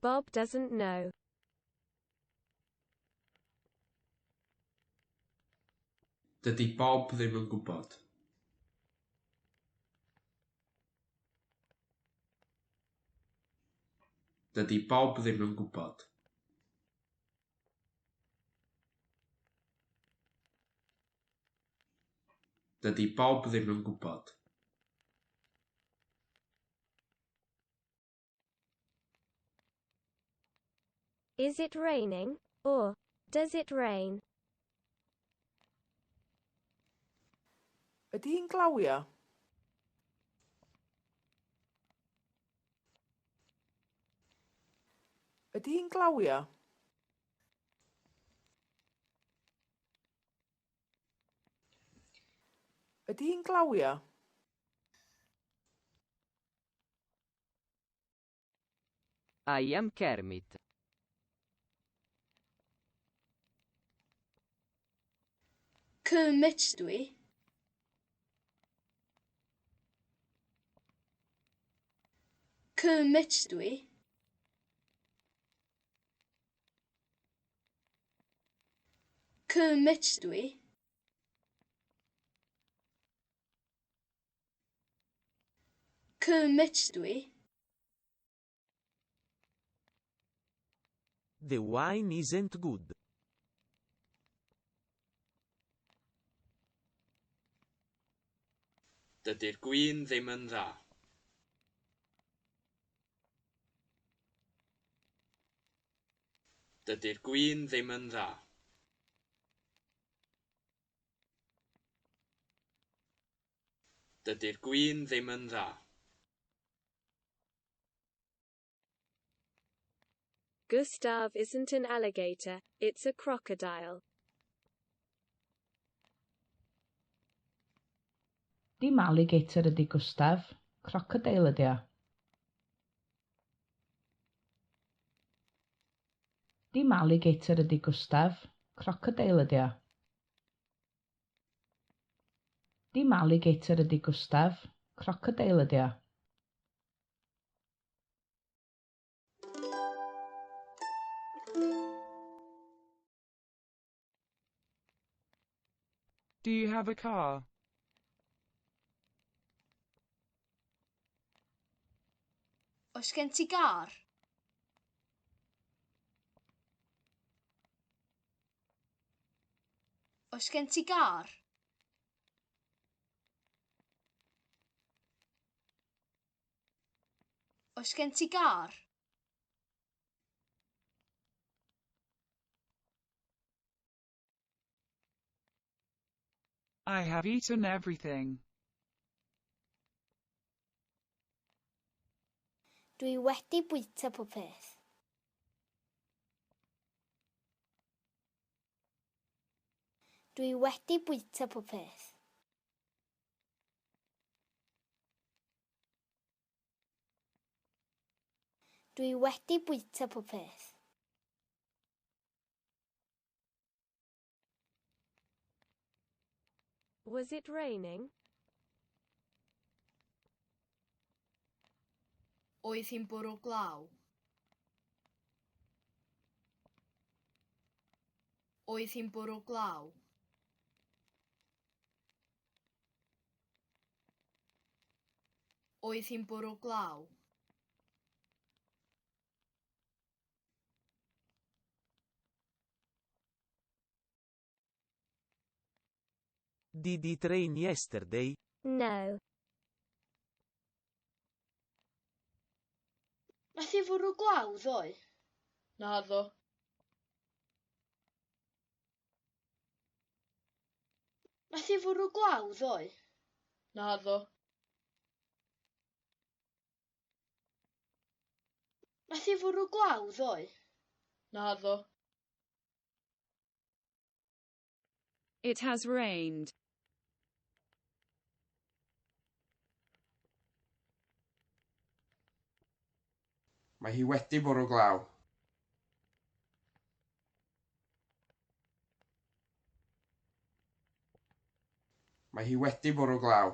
Bob doesn't know. Dydy Bob ddim yn gwybod. Dydy Bob ddim yn gwybod. Dydy Bob ddim yn gwybod. Is it raining? Or, does it rain? Ydy hi'n glawio? Ydy hi'n glawio? Ydy hi'n glawio? I am Kermit. Kermit dwi. Kermit dwi. Kermit dwi. Kermit dwi. The wine isn't good. Dydy'r gwin ddim yn dda. Dydy'r gwin ddim yn dda. Dydy'r gwin ddim yn dda. Gustav isn't an alligator, it's a crocodile. Dim alligator ydy Gustaf, crocodile ydy o. Dim alligator ydy Gustaf, crocodile ydy o. Dim alligator ydy Gustaf, crocodile ydy o. Do you have a car? Oes gen ti gar? Oes gen ti gar? Oes gen ti gar? I have eaten everything. Dwi wedi bwyta popeth. Dwi wedi bwyta popeth. Dwi wedi bwyta popeth. Was it raining? Oedd hi'n bwrw glaw. Oedd hi'n bwrw glaw. Oedd hi'n bwrw glaw. Did it rain yesterday? No. Nath hi fwrw glaw ddoe? Naddo. Nath hi fwrw glaw ddoe? Naddo. Nath hi fwrw glaw ddoe? Naddo. It has rained. Mae hi wedi bwrw glaw. Mae hi wedi bwrw glaw.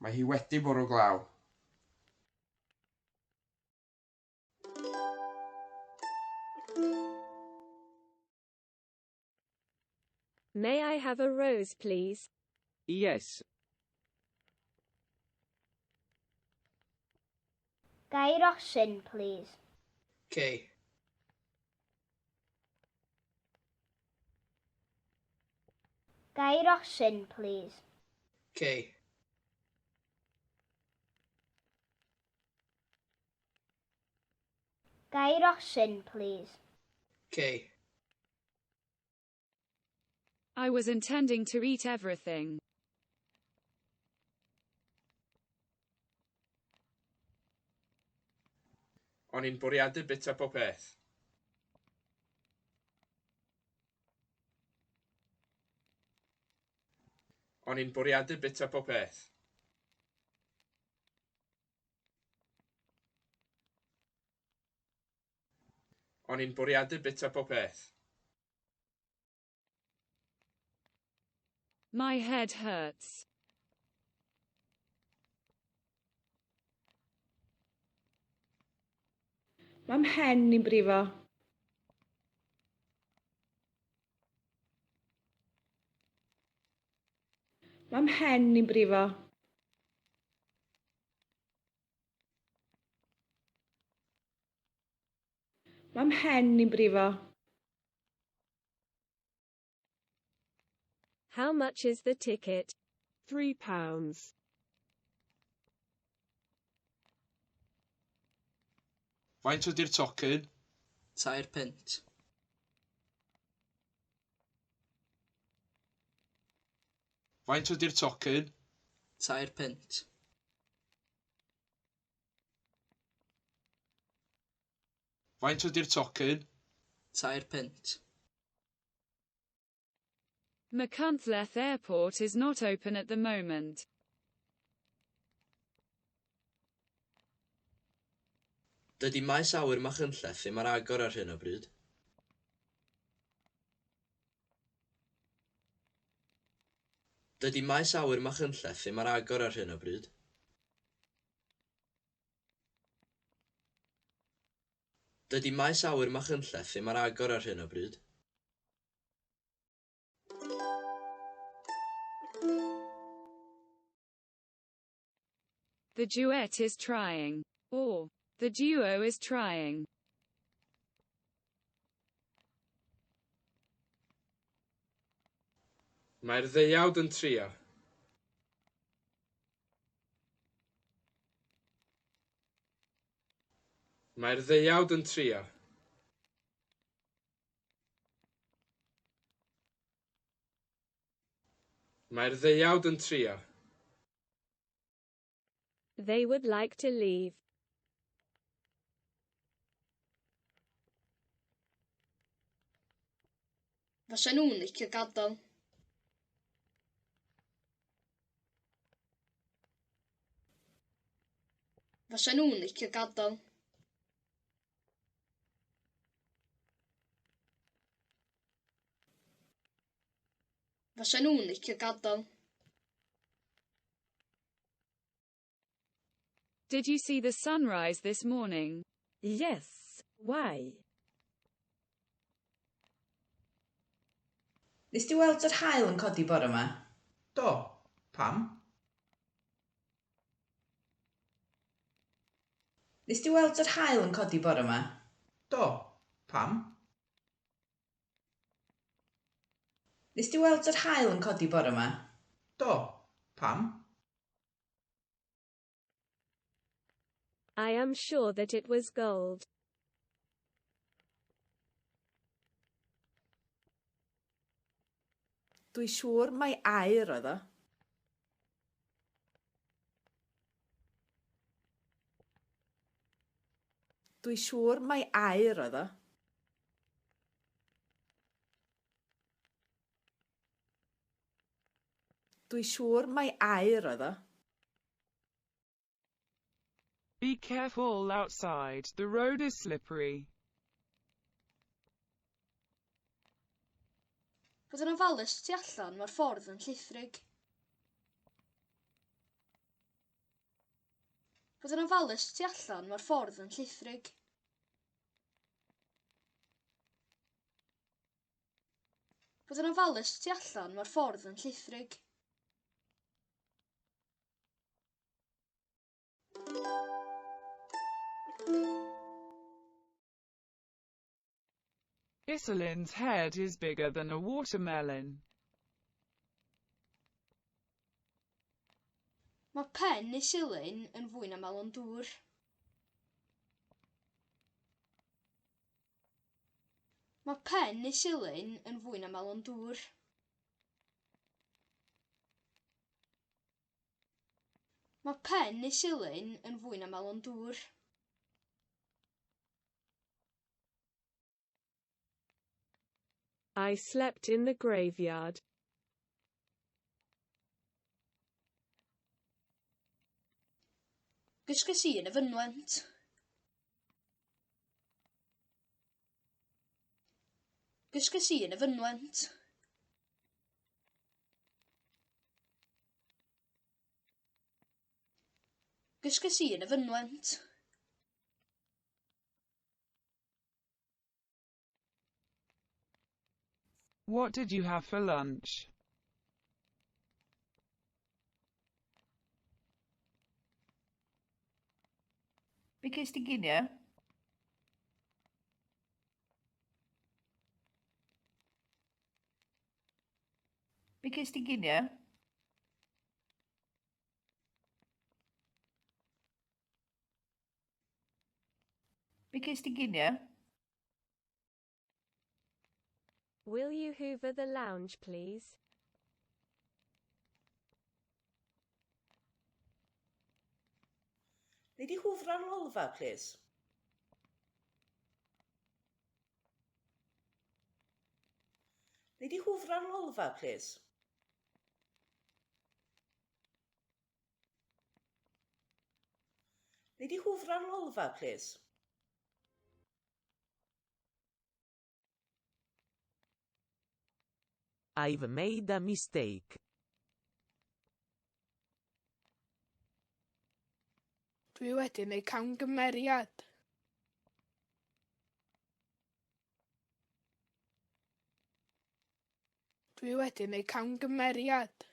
Mae hi wedi bwrw glaw. May I have a rose, please? Yes. Gai rosyn, please. Okay. Gai rosyn, please. Okay. Gai rosyn, please. Okay. I was intending to eat everything. O'n i'n bwriadu bita popeth. O'n i'n bwriadu bita popeth. O'n i'n bwriadu bita popeth. My head hurts. Mae mhen i'n brifo. Mae mhen i'n brifo. Mae mhen i'n brifo. How much is the ticket? £3. Faint ydy'r tocyn? £2. Faint ydy'r tocyn? £2. Faint ydy'r tocyn? £2. Machynlleth Airport is not open at the moment. Dydy maes awyr Machynlleth ddim ar agor ar hyn o bryd. Dydy maes awyr Machynlleth ddim ar agor ar hyn o bryd. Dydy maes awyr Machynlleth ddim ar agor ar hyn o bryd. The duet is trying. Or, the duo is trying. Mae'r ddeuawd yn trio. Mae'r ddeuawd yn trio. Mae'r ddeuawd yn trio. They would like to leave. Fysa nhw'n licio gadael. Fysa nhw'n licio gadael. Fysa nhw'n licio gadael. Did you see the sunrise this morning? Yes. Why? Nes di weld yr haul yn codi bore yma? Do. Pam? Nes di weld yr haul yn codi bore yma? Do. Pam? Nes di weld yr haul yn codi bore yma? Do. Pam? I am sure that it was gold. Dwi siŵr mai aur oedd o. Dwi siŵr mai aur oedd o. Dwi siŵr mai aur oedd o. Be careful outside, the road is slippery. Bydd yn ofalus tu allan, mae'r ffordd yn llithrig. Fod yn ofalus tu allan mae'r ffordd yn llithrig. Fod yn ofalus tu allan mae'r ffordd yn llithrig. Isolin's head is bigger than a watermelon. Mae pen Isilin yn fwy na melon dŵr. Mae pen Isilin yn fwy na melon dŵr. Mae pen Isilin yn fwy na melon dŵr. I slept in the graveyard. Gysges i yn y fynwent. Gysges i yn y fynwent. Gysges i yn y fynwent. What did you have for lunch? Be ges di ginio? Be ges di ginio? Be ges di ginio? Will you hoover the lounge, please? Neu di hwfra'r lolfa, plîs? Neu di hwfra'r lolfa, plîs? Neu di hwfra'r lolfa, plîs? I've made a mistake. Dwi wedi neud camgymeriad. Dwi wedi neud camgymeriad.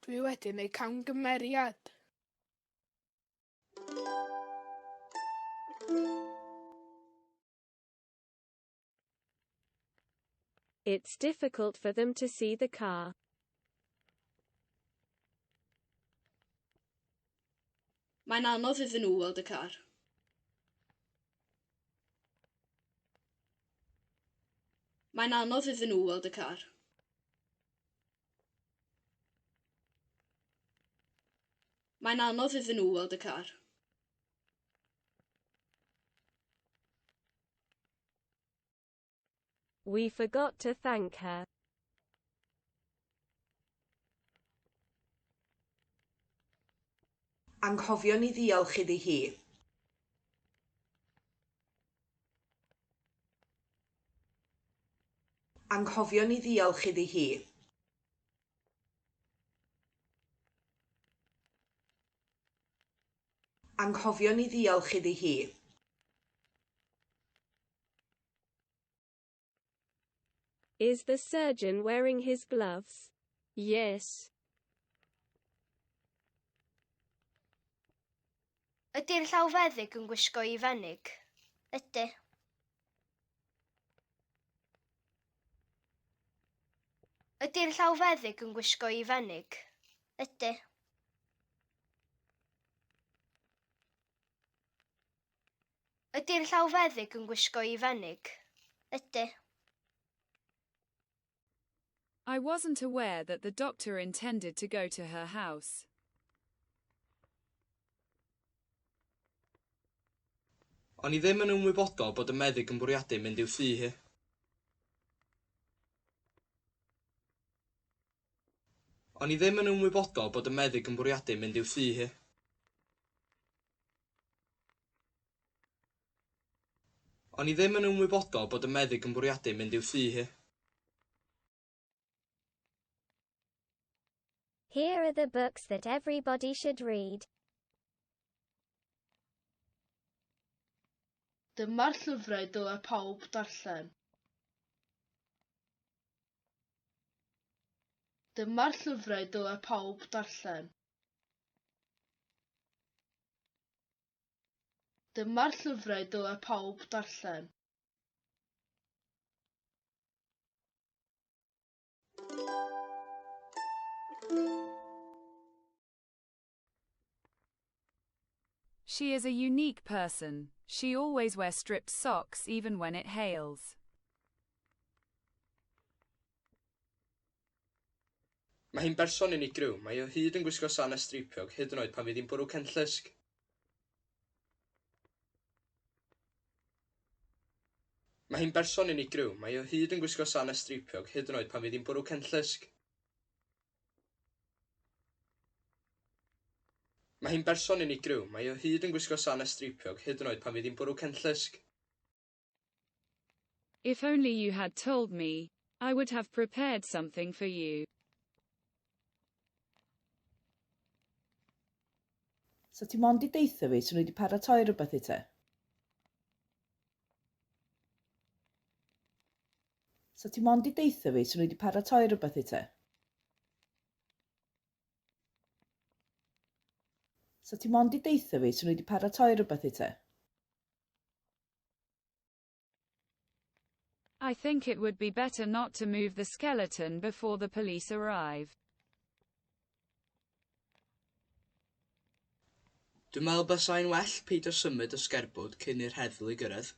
Dwi wedi neud camgymeriad. It's difficult for them to see the car. Mae'n anodd iddyn nhw weld y car. Mae'n anodd iddyn nhw weld y car. Mae'n anodd iddyn nhw weld y car. We forgot to thank her. Anghofio ni ddiolch iddi hi. Anghofio ni ddiolch iddi hi. Anghofio ni ddiolch iddi hi. Is the surgeon wearing his gloves? Yes. Ydy'r llawfeddyg yn gwisgo I fenig? Ydy. Ydy'r llawfeddyg yn gwisgo I fenig? Ydy. Ydy'r llawfeddyg yn gwisgo I fenig? Ydy. I wasn't aware that the doctor intended to go to her house. O'n I ddim yn ymwybodol bod y meddyg yn bwriadu mynd i'w thŷ hi. O'n I ddim yn ymwybodol bod y meddyg yn bwriadu mynd i'w thŷ hi. O'n I ddim yn ymwybodol bod y meddyg yn bwriadu mynd i'w thŷ hi. Here are the books that everybody should read. Dyma'r llyfrau dylai pawb darllen. Dyma'r llyfrau dylai pawb darllen. Dyma'r llyfrau dylai pawb darllen. She is a unique person. She always wears stripped socks even when it hails. Mae hi'n berson unigryw. Mae o hyd yn gwisgo sanau stripiog hyd yn oed pan fydd hi'n bwrw cenllysg. Mae hi'n berson unigryw. Mae o hyd yn gwisgo sanau stripiog hyd yn oed pan fydd hi'n bwrw cenllysg. Mae hi'n berson unigryw. Mae o hyd yn gwisgo sanau stripiog hyd yn oed pan fydd hi'n bwrw cenllysg. If only you had told me, I would have prepared something for you. So ti mond i deitha fi, so ni wedi paratoi rhywbeth i te? So ti mond i deitha fi, so ni wedi paratoi rhywbeth i te? So ti mond i deitha fi, so ni wedi paratoi rhywbeth i te? I think it would be better not to move the skeleton before the police arrive. Dwi'n meddwl bysai'n well peidio symud y sgerbwd cyn i'r heddlu gyrraedd.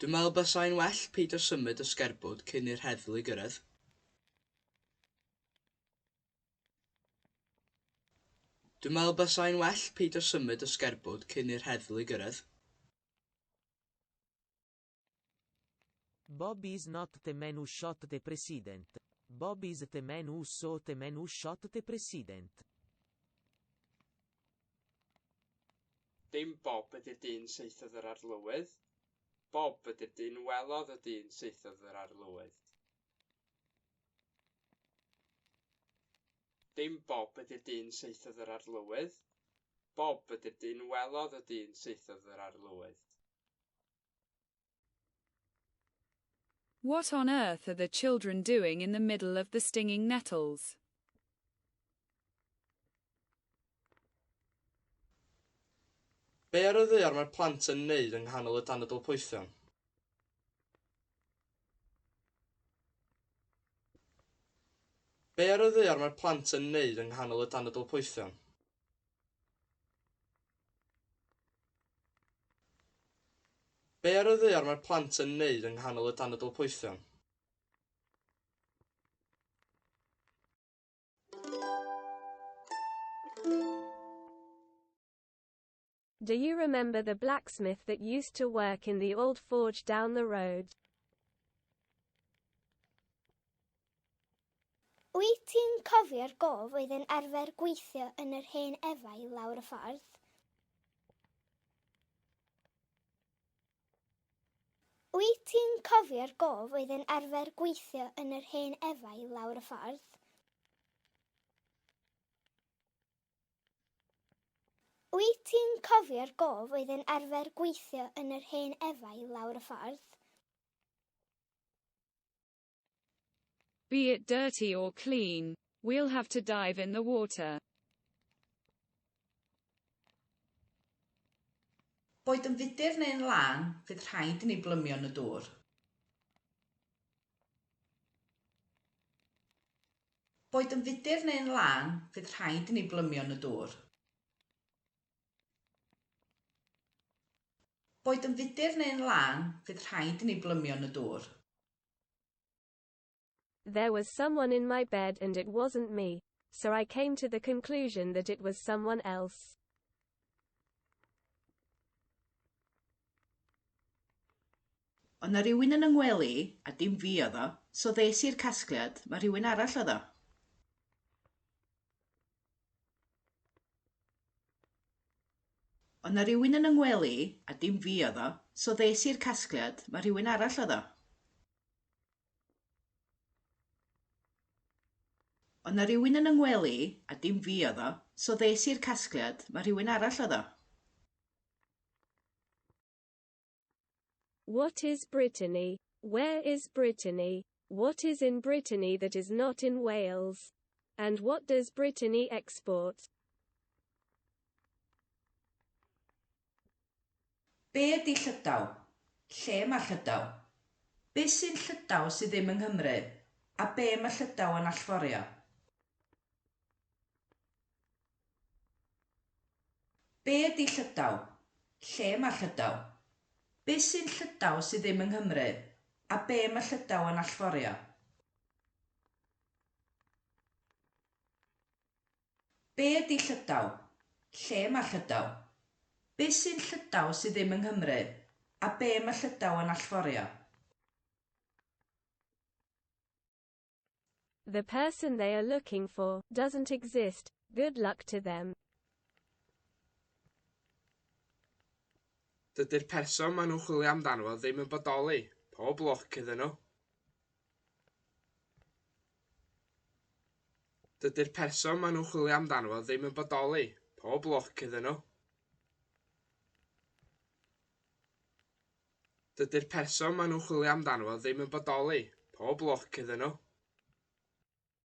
Dwi'n meddwl bysai'n well peidio symud y sgerbwd cyn i'r heddlu gyrraedd. Dwi'n meddwl bysai'n well peidio symud y sgerbwd cyn i'r heddlu gyrraedd. Bob is not the man who shot the president. Bob is the man who saw the man who shot the president. Dim Bob ydy'r dyn saethodd yr arlywydd. Bob ydy'r dyn welodd y dyn saethodd yr arlywydd. Dim Bob ydy'r dyn saethodd yr arlywydd. Bob ydy'r dyn welodd y dyn saethodd yr arlywydd. What on earth are the children doing in the middle of the stinging nettles? Be ar y ddaear mae'r plant yn neud yng nghanol y danadl poethion? Be ar y ddaear mae'r plant yn neud yng nghanol y danadl poethion? Be ar y ddaear mae'r plant yn neud yng nghanol y danadl poethion? Do you remember the blacksmith that used to work in the old forge down the road? Wyt ti'n cofio'r gof oedd yn arfer gweithio yn yr hen efail lawr y ffordd? Wyt ti'n cofio'r gof oedd yn arfer gweithio yn yr hen efail lawr y ffordd? Wyt ti'n cofio'r gof oedd yn arfer gweithio yn yr hen efail lawr y ffordd? Be it dirty or clean, we'll have to dive in the water. Boed yn fudur neu'n lân, fydd rhaid i ni blymio yn y dŵr. Boed yn fudur neu'n lân, fydd rhaid i ni blymio yn y dŵr. Boed yn fudur neu'n lân, fydd rhaid i ni blymio yn y dŵr. There was someone in my bed and it wasn't me, so I came to the conclusion that it was someone else. Ond na rhywun yn yngwely, a dim fi oedd o, so ddes i'r casgliad, mae rhywun arall oedd o. Ond na rhywun yn yngwely, a dim fi oedd o, so ddes i'r casgliad, mae rhywun arall oedd o. Ond na rhywun yn yngwely, a dim fi oedd o, so ddes i'r casgliad, mae rhywun arall oedd o. What is Brittany? Where is Brittany? What is in Brittany that is not in Wales? And what does Brittany export? Be ydy Llydaw? Lle mae Llydaw? Be sy'n Llydaw sydd ddim yng Nghymru? A be mae Llydaw yn allforio? Be ydy Llydaw? Lle mae Llydaw? Be sy'n Llydaw sydd ddim yng Nghymru? A be mae Llydaw yn allforio? Be ydy Llydaw? Lle mae Llydaw? Be sy'n Llydaw sydd ddim yng Nghymru? A be mae Llydaw yn allforio? The person they are looking for doesn't exist. Good luck to them. Dydy'r person maen nhw'n chwilio amdano ddim yn bodoli. Pob lwc iddyn nhw. Dydy'r person maen nhw'n chwilio amdano ddim yn bodoli. Pob lwc iddyn nhw. Dydy'r person maen nhw'n chwilio amdano ddim yn bodoli. Pob lwc iddyn nhw.